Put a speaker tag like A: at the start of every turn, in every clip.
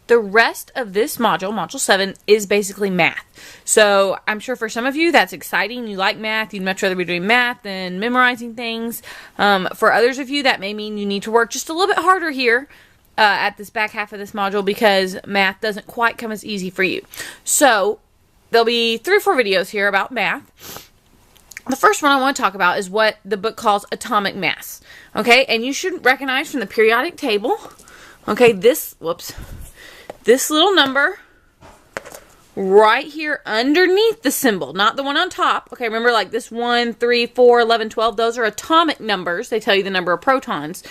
A: The rest of this module, Module 7, is basically math. So I'm sure for some of you that's exciting. You like math. You'd much rather be doing math than memorizing things. For others of you, that may mean you need to work just a little bit harder here at this back half of this module because math doesn't quite come as easy for you. So there'll be 3 or 4 videos here about math. The first one I want to talk about is what the book calls atomic mass. Okay, and you should recognize from the periodic table, okay, this little number right here underneath the symbol, not the one on top. Okay, remember like this 1, 3, 4, 11, 12, those are atomic numbers. They tell you the number of protons.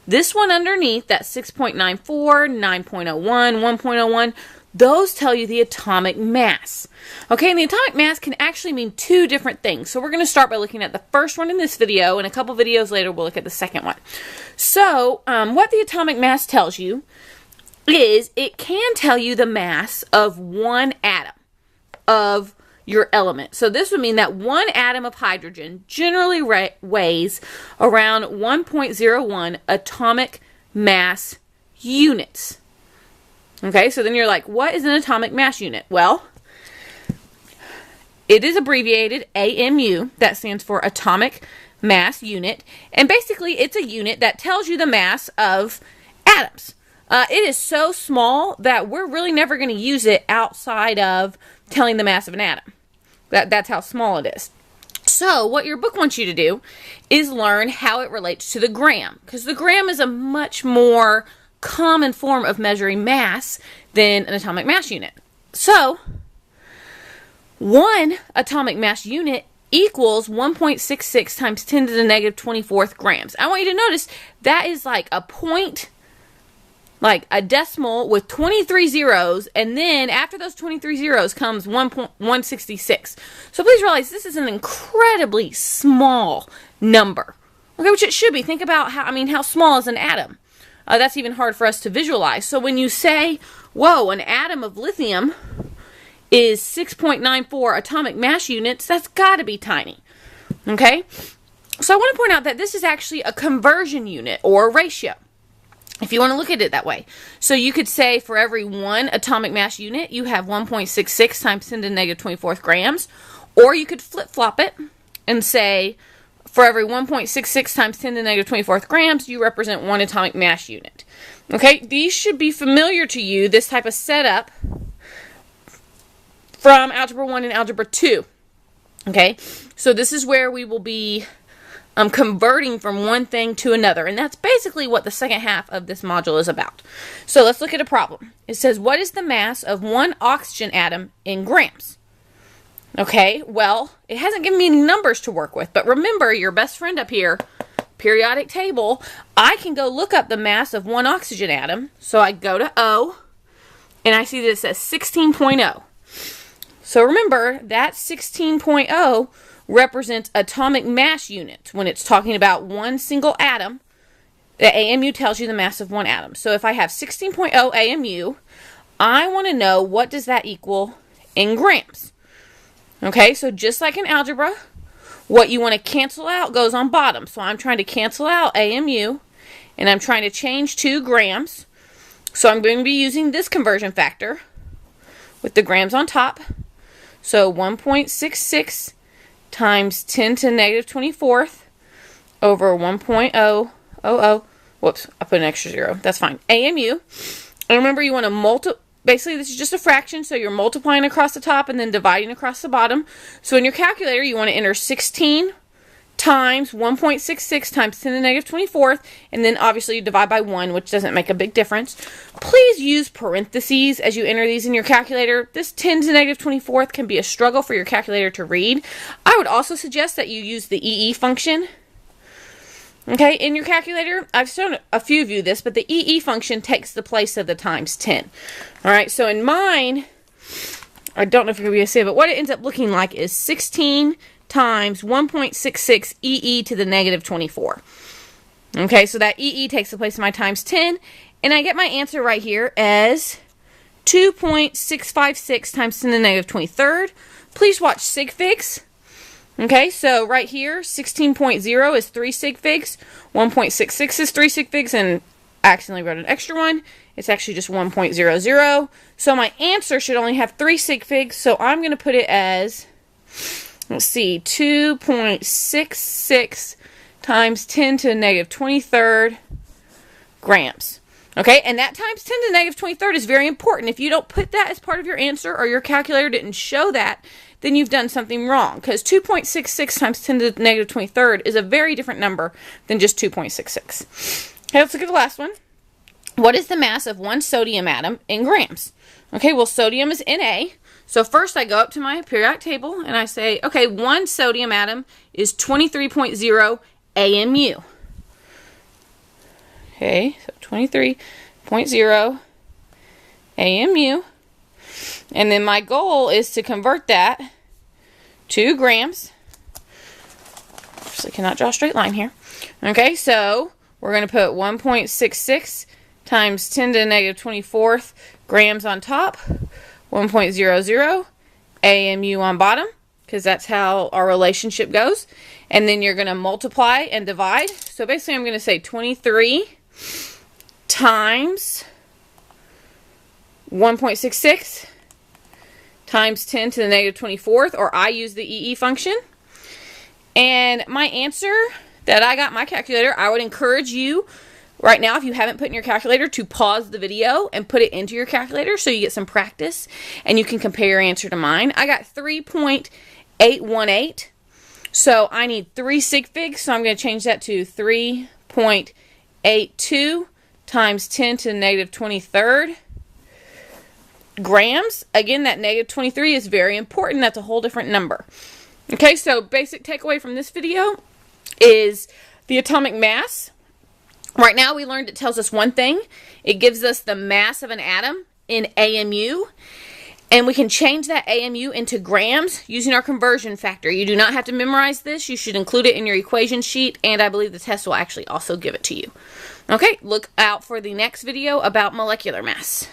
A: This one underneath, that 6.94, 9.01, 1.01, those tell you the atomic mass. Okay, and the atomic mass can actually mean 2 different things. So we're going to start by looking at the first one in this video, and a couple videos later we'll look at the second one. So, what the atomic mass tells you is it can tell you the mass of one atom of your element. So this would mean that one atom of hydrogen generally weighs around 1.01 atomic mass units. Okay, so then you're like, what is an atomic mass unit? Well, it is abbreviated AMU. That stands for atomic mass unit. And basically, it's a unit that tells you the mass of atoms. It is so small that we're really never going to use it outside of telling the mass of an atom. That's how small it is. So what your book wants you to do is learn how it relates to the gram, because the gram is a much more common form of measuring mass than an atomic mass unit. So 1 atomic mass unit equals 1.66 times 10 to the negative 24th grams. I want you to notice that is like a point, like a decimal with 23 zeros, and then after those 23 zeros comes 1.166. So please realize this is an incredibly small number. Okay, which it should be. Think about how small is an atom? That's even hard for us to visualize. So when you say, whoa, an atom of lithium is 6.94 atomic mass units, that's got to be tiny. Okay? So I want to point out that this is actually a conversion unit or a ratio, if you want to look at it that way. So you could say for every 1 atomic mass unit, you have 1.66 times 10 to the negative 24th grams. Or you could flip-flop it and say for every 1.66 times 10 to the negative 24th grams, you represent 1 atomic mass unit. Okay, these should be familiar to you, this type of setup, from Algebra 1 and Algebra 2. Okay, so this is where we will be converting from one thing to another, and that's basically what the second half of this module is about. So let's look at a problem. It says, what is the mass of 1 oxygen atom in grams? Okay, well, it hasn't given me any numbers to work with, but remember, your best friend up here, periodic table, I can go look up the mass of 1 oxygen atom. So I go to O, and I see that it says 16.0. So remember, that 16.0 represents atomic mass units. When it's talking about one single atom, the AMU tells you the mass of one atom. So if I have 16.0 AMU, I want to know what does that equal in grams. Okay, so just like in algebra, what you want to cancel out goes on bottom. So I'm trying to cancel out AMU, and I'm trying to change to grams. So I'm going to be using this conversion factor with the grams on top. So 1.66 times 10 to the negative 24th over 1.000. Whoops, I put an extra 0. That's fine. AMU. And remember, you want to multiply. Basically, this is just a fraction, so you're multiplying across the top and then dividing across the bottom. So in your calculator, you want to enter 16 times 1.66 times 10 to the negative 24th, and then obviously you divide by 1, which doesn't make a big difference. Please use parentheses as you enter these in your calculator. This 10 to the negative 24th can be a struggle for your calculator to read. I would also suggest that you use the EE function. Okay, in your calculator, I've shown a few of you this, but the EE function takes the place of the times 10. Alright, so in mine, I don't know if you're going to be able to see it, but what it ends up looking like is 16 times 1.66 EE to the negative 24. Okay, so that EE takes the place of my times 10, and I get my answer right here as 2.656 times 10 to the negative 23rd. Please watch sig figs. Okay, so right here, 16.0 is 3 sig figs, 1.66 is 3 sig figs, and I accidentally wrote an extra one. It's actually just 1.00. So my answer should only have 3 sig figs. So I'm going to put it as, let's see, 2.66 times 10 to the negative 23rd grams. Okay, and that times 10 to the negative 23rd is very important. If you don't put that as part of your answer, or your calculator didn't show that, then you've done something wrong, because 2.66 times 10 to the negative 23rd is a very different number than just 2.66. Okay, let's look at the last one. What is the mass of one sodium atom in grams? Okay, well, sodium is Na. So first I go up to my periodic table and I say, okay, one sodium atom is 23.0 AMU. Okay, so 23.0 AMU. And then my goal is to convert that to grams. Obviously cannot draw a straight line here. Okay, so we're going to put 1.66 times 10 to the negative 24th grams on top, 1.00 AMU on bottom, because that's how our relationship goes. And then you're going to multiply and divide. So basically I'm going to say 23 times 1.66 times 10 to the negative 24th, or I use the EE function. And my answer that I got in my calculator, I would encourage you right now, if you haven't put in your calculator, to pause the video and put it into your calculator so you get some practice and you can compare your answer to mine. I got 3.818. So I need 3 sig figs, so I'm going to change that to 3.82 times 10 to the negative 23rd grams. Again, that negative 23 is very important. That's a whole different number. Okay, so basic takeaway from this video is the atomic mass. Right now we learned it tells us one thing. It gives us the mass of an atom in AMU. And we can change that AMU into grams using our conversion factor. You do not have to memorize this. You should include it in your equation sheet, and I believe the test will actually also give it to you. Okay, look out for the next video about molecular mass.